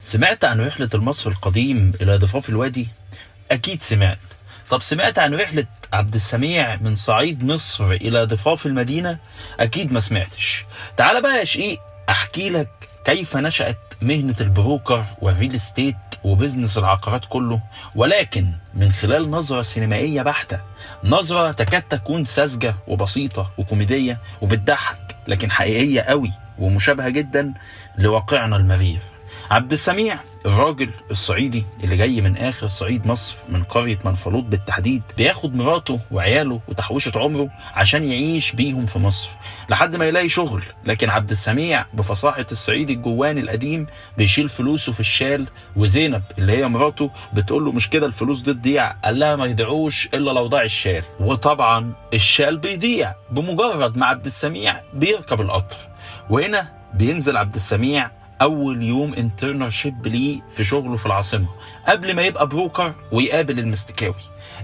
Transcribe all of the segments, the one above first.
سمعت عن رحلة المصري القديم إلى ضفاف الوادي؟ أكيد سمعت. طب سمعت عن رحلة عبد السميع من صعيد مصر إلى ضفاف المدينة؟ أكيد ما سمعتش. تعال بقى يا شقيق أحكي لك كيف نشأت مهنة البروكر والريل استيت وبزنس العقارات كله، ولكن من خلال نظرة سينمائية بحتة، نظرة تكاد تكون ساذجة وبسيطة وكوميدية وبتضحك، لكن حقيقية قوي ومشابهة جدا لواقعنا المرير. عبد السميع الراجل الصعيدي اللي جاي من اخر صعيد مصر، من قرية منفلوط بالتحديد، بياخد مراته وعياله وتحويشة عمره عشان يعيش بيهم في مصر لحد ما يلاقي شغل. لكن عبد السميع بفصاحة الصعيدي الجواني القديم بيشيل فلوسه في الشال، وزينب اللي هي مراته بتقول له مش كده الفلوس دي تضيع، قال لها ما يضيعوش الا لو ضاع الشال. وطبعا الشال بيضيع بمجرد ما عبد السميع بيركب القطر. وهنا بينزل عبد السميع اول يوم انترنشيب ليه في شغله في العاصمه قبل ما يبقى بروكر ويقابل المستكاوي.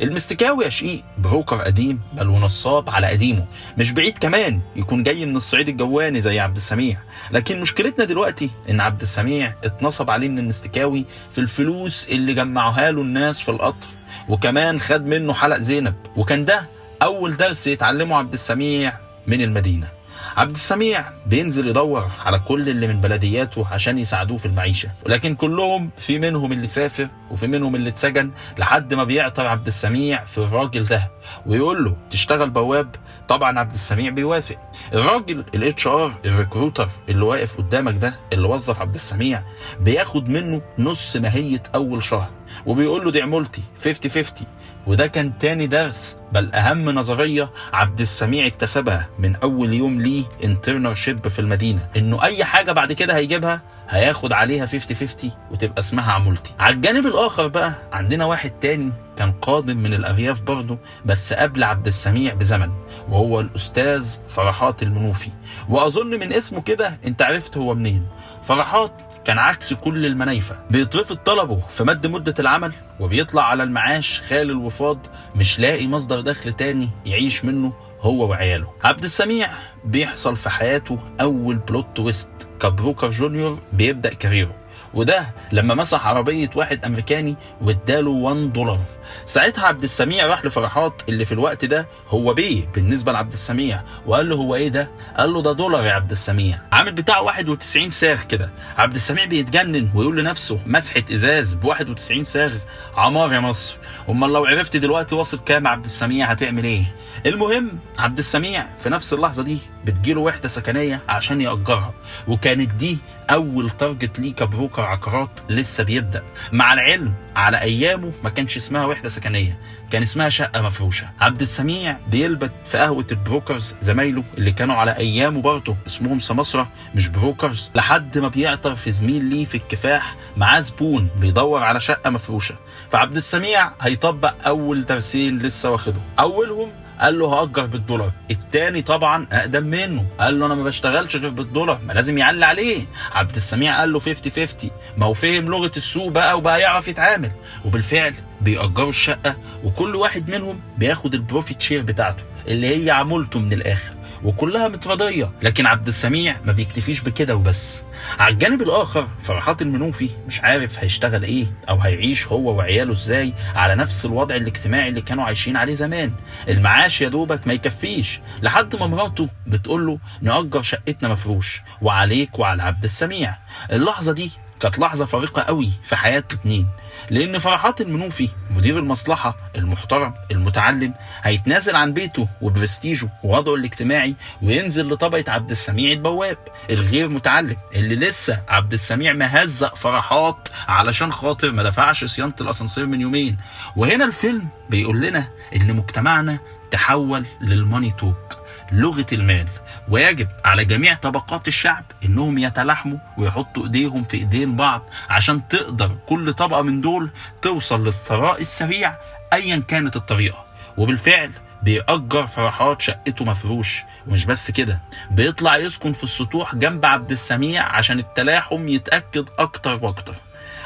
المستكاوي يا شقيق بروكر قديم بل ونصاب على قديمه، مش بعيد كمان يكون جاي من الصعيد الجواني زي عبد السميع. لكن مشكلتنا دلوقتي ان عبد السميع اتنصب عليه من المستكاوي في الفلوس اللي جمعوها له الناس في القطر، وكمان خد منه حلق زينب، وكان ده اول درس يتعلمه عبد السميع من المدينه. عبد السميع بينزل يدور على كل اللي من بلدياته عشان يساعدوه في المعيشة، ولكن كلهم في منهم اللي سافر وفي منهم اللي اتسجن، لحد ما بيعثر عبد السميع في الراجل ده ويقول له تشتغل بواب. طبعا عبد السميع بيوافق. الراجل الاتش ار الريكروتر اللي واقف قدامك ده اللي وظف عبد السميع بياخد منه نص ماهية اول شهر، وبيقول له دي عمولتي 50-50. وده كان تاني درس بل اهم نظرية عبد السميع اكتسبها من اول يوم ليه انترنشيب في المدينة، انه اي حاجة بعد كده هيجيبها هياخد عليها 50-50 وتبقى اسمها عمولتي. على الجانب الاخر بقى عندنا واحد تاني كان قادم من الارياف برضه بس قبل عبد السميع بزمن، وهو الاستاذ فرحات المنوفي. واظن من اسمه كده انت عرفت هو منين. فرحات كان عكس كل المنايفة، بيترفض طلبه في مد مدة العمل وبيطلع على المعاش خال الوفاض، مش لاقي مصدر دخل تاني يعيش منه هو وعياله. عبد السميع بيحصل في حياته اول بلوت تويست كبروكر جونيور بيبدأ كاريره، وده لما مسح عربية واحد امريكاني واداله $1. ساعتها عبد السميع راح لفرحات اللي في الوقت ده هو بيه بالنسبة لعبد السميع، وقال له هو ايه ده؟ قال له ده $1 يا عبد السميع، عامل بتاع 91 ساغ كده. عبد السميع بيتجنن ويقول لنفسه مسحة ازاز ب91 ساغ، عمار يا مصر، امال لو عرفت دلوقتي واصل كام عبد السميع هتعمل ايه؟ المهم عبد السميع في نفس اللحظة دي بتجيله وحدة سكنية عشان يأجرها، وكانت دي اول تارجت ليه كبروكر عقارات لسه بيبدأ. مع العلم على ايامه ما كانش اسمها وحدة سكنية، كان اسمها شقة مفروشة. عبد السميع بيلبت في قهوة البروكرز زمايله اللي كانوا على ايامه برضه اسمهم سماسرة مش بروكرز، لحد ما بيعطر في زميل ليه في الكفاح معاه زبون بيدور على شقة مفروشة. فعبد السميع هيطبق اول درسين لسه واخده. اولهم قال له هأجر $1. التاني طبعا اقدم منه قال له انا ما بشتغلش غير $1، ما لازم يعلي عليه. عبد السميع قال له 50-50، ما هو فهم لغة السوق بقى وبقى يعرف يتعامل. وبالفعل بيأجروا الشقة، وكل واحد منهم بياخد البروفيت شير بتاعته اللي هي عمولته من الاخر، وكلها متراضية. لكن عبد السميع ما بيكتفيش بكده وبس. على الجانب الاخر فرحات المنوفي مش عارف هيشتغل ايه او هيعيش هو وعياله ازاي على نفس الوضع الاجتماعي اللي كانوا عايشين عليه زمان. المعاش يا دوبك ما يكفيش، لحد ما مراته بتقول له نأجر شقتنا مفروش وعليك وعلى عبد السميع. اللحظة دي كانت لحظة فارقة قوي في حياة الاتنين، لأن فرحات المنوفي مدير المصلحة المحترم المتعلم هيتنازل عن بيته وبرستيجه ووضعه الاجتماعي وينزل لطبقة عبد السميع البواب الغير متعلم اللي لسه عبد السميع مهزق فرحات علشان خاطر ما دفعش صيانة الأسانسير من يومين. وهنا الفيلم بيقول لنا إن مجتمعنا تحول للماني توك، لغة المال، ويجب على جميع طبقات الشعب انهم يتلاحموا ويحطوا ايديهم في ايدين بعض عشان تقدر كل طبقة من دول توصل للثراء السريع ايا كانت الطريقة. وبالفعل بيأجر فرحات شقته مفروش، ومش بس كده بيطلع يسكن في السطوح جنب عبد السميع عشان التلاحم يتأكد اكتر واكتر.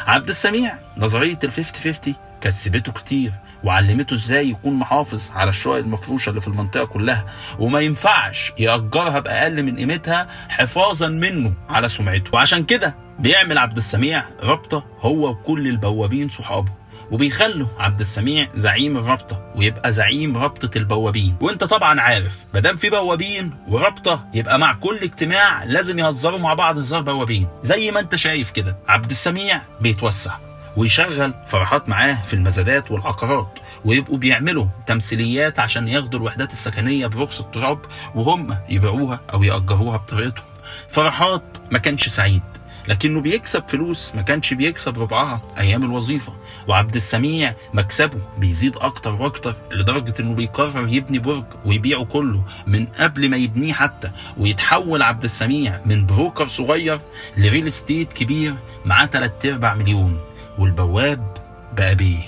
عبد السميع نظرية 50-50 كسبته كتير وعلمته ازاي يكون محافظ على الشقق المفروشه اللي في المنطقه كلها، وما ينفعش يأجرها باقل من قيمتها حفاظا منه على سمعته. وعشان كده بيعمل عبد السميع رابطه هو وكل البوابين صحابه، وبيخلوا عبد السميع زعيم الرابطه ويبقى زعيم رابطه البوابين. وانت طبعا عارف مادام في بوابين ورابطه يبقى مع كل اجتماع لازم يهزروا مع بعض هزار بوابين. زي ما انت شايف كده عبد السميع بيتوسع ويشغل فرحات معاه في المزادات والعقارات، ويبقوا بيعملوا تمثيليات عشان ياخدوا الوحدات السكنيه برخص التراب وهم يبيعوها او يأجروها بطريقتهم. فرحات ما كانش سعيد، لكنه بيكسب فلوس ما كانش بيكسب ربعها ايام الوظيفه. وعبد السميع مكسبه بيزيد اكتر واكتر لدرجه انه بيقرر يبني برج ويبيعه كله من قبل ما يبنيه حتى، ويتحول عبد السميع من بروكر صغير لريل استيت كبير معاه 3/4 مليون، والبواب بقى بيه.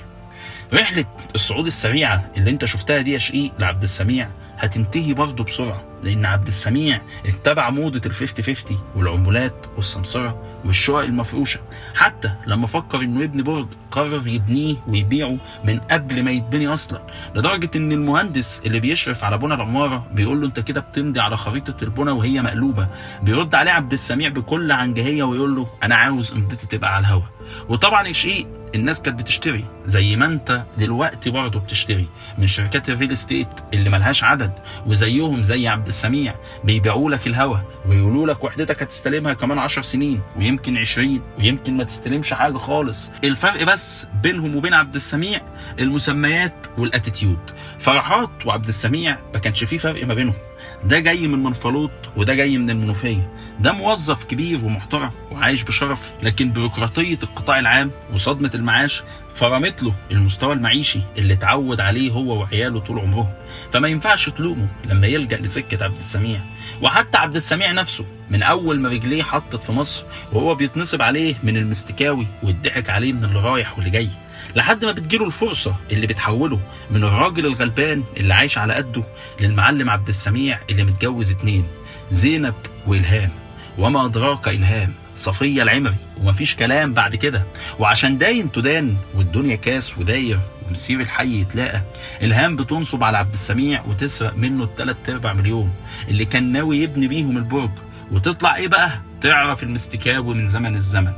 رحله الصعود السريعه اللي انت شفتها دي يا شقيق لعبد السميع هتنتهي برضه بسرعه، لان عبد السميع اتبع موضه ال50-50 والعمولات والسمسره والشقق المفروشه. حتى لما فكر انه يبني برج قرر يبنيه ويبيعه من قبل ما يتبني اصلا، لدرجه ان المهندس اللي بيشرف على بنى العماره بيقول له انت كده بتمضي على خريطه البنى وهي مقلوبه. بيرد عليه عبد السميع بكل عنجهيه ويقول له انا عاوز امضتي تبقى على الهوا. وطبعا يا شقيق الناس كانت بتشتري زي ما انت دلوقتي برضه بتشتري من شركات الريل استيت اللي ملهاش عدد، وزيهم زي عبد السميع بيبيعوا لك الهوا ويقولوا لك وحدتك هتستلمها كمان 10 سنين ويمكن 20 ويمكن ما تستلمش حاجه خالص. الفرق بس بينهم وبين عبد السميع المسميات والاتيتيود. فرحات وعبد السميع ما كانش فيه فرق ما بينهم، ده جاي من منفلوط وده جاي من المنوفيه، ده موظف كبير ومحترم وعايش بشرف، لكن بيروقراطيه القطاع العام وصدمه المعاش فرمت له المستوى المعيشي اللي اتعود عليه هو وعياله طول عمرهم. فما ينفعش تلومه لما يلجأ لسكه عبد السميع. وحتى عبد السميع نفسه من اول ما رجليه حطت في مصر وهو بيتنصب عليه من المستكاوي ويضحك عليه من اللي رايح واللي جاي، لحد ما بتجيله الفرصه اللي بتحوله من الراجل الغلبان اللي عايش على قده للمعلم عبد السميع اللي متجوز 2، زينب وإلهام. وما أدراك إلهام، صفية العمري، ومفيش كلام بعد كده. وعشان داين تدان والدنيا كاس وداير ومسير الحي يتلاقى، إلهام بتنصب على عبد السميع وتسرق منه 3/4 مليون اللي كان ناوي يبني بيهم البرج. وتطلع ايه بقى؟ تعرف المستكاوي من زمن الزمن.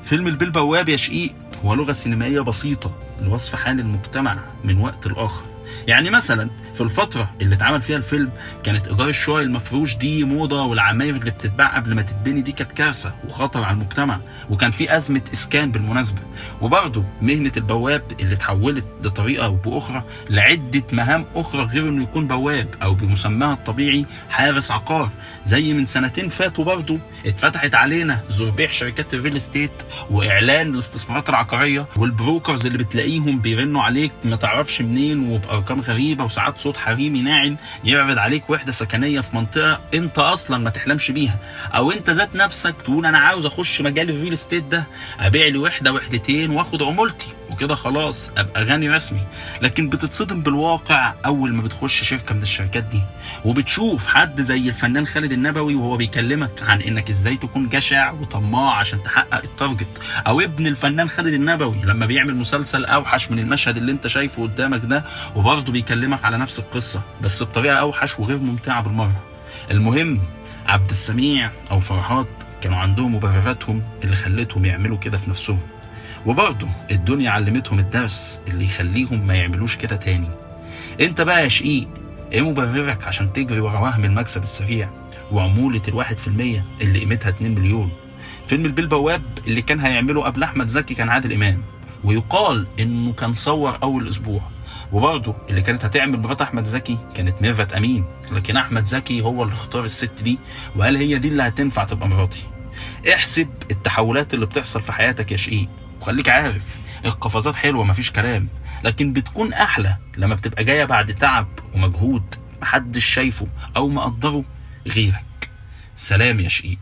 فيلم البيه البواب يا شقيق هو لغة سينمائية بسيطة لوصف حال المجتمع من وقت لآخر. يعني مثلا في الفترة اللي اتعمل فيها الفيلم كانت إيجار الشقق المفروش دي موضة، والعماير اللي بتتباع قبل ما تتبني دي كانت كارثة وخطر على المجتمع، وكان في أزمة إسكان بالمناسبة. وبرضه مهنة البواب اللي اتحولت بطريقة أو بأخرى لعدة مهام أخرى غير إنه يكون بواب أو بمسماها الطبيعي حارس عقار. زي من 2 فاتوا برضه اتفتحت علينا زربيح شركات الريل استيت وإعلان الاستثمارات العقارية، والبروكرز اللي بتلاقيهم بيرنوا عليك ما تعرفش منين وبأرقام غريبة، وساعات صوت حريمي ناعل يعرض عليك وحدة سكنية في منطقة انت اصلا ما تحلمش بيها، او انت ذات نفسك تقول انا عاوز اخش مجال الريل استيت ده، ابيع لي وحدة وحدتين واخد عمولتي وكده خلاص ابقى غني رسمي. لكن بتتصدم بالواقع اول ما بتخش شركة من الشركات دي وبتشوف حد زي الفنان خالد النبوي وهو بيكلمك عن انك ازاي تكون جشع وطماع عشان تحقق التارجت، او ابن الفنان خالد النبوي لما بيعمل مسلسل اوحش من المشهد اللي انت شايفه قدامك ده وبرضه بيكلمك على نفس القصة بس بطريقة اوحش وغير ممتعة بالمرة. المهم عبد السميع او فرحات كانوا عندهم مبرراتهم اللي خلتهم يعملوا كده في نفسهم، وبرضه الدنيا علمتهم الدرس اللي يخليهم ما يعملوش كده تاني. انت بقى يا شقيق ايه مبررك عشان تجري ورا وهم المكسب السريع وعمولة 1% اللي قيمتها 2 مليون؟ فيلم البيه البواب اللي كان هيعمله قبل احمد زكي كان عادل امام، ويقال انه كان صور اول اسبوع. وبرضه اللي كانت هتعمل مرات احمد زكي كانت ميرفت امين، لكن احمد زكي هو اللي اختار الست دي وقال هي دي اللي هتنفع تبقى مراتي. احسب التحولات اللي بتحصل في حياتك يا شقيق، وخليك عارف القفزات حلوه مفيش كلام، لكن بتكون احلى لما بتبقى جايه بعد تعب ومجهود محدش شايفه او مقدره غيرك. سلام يا شقيق.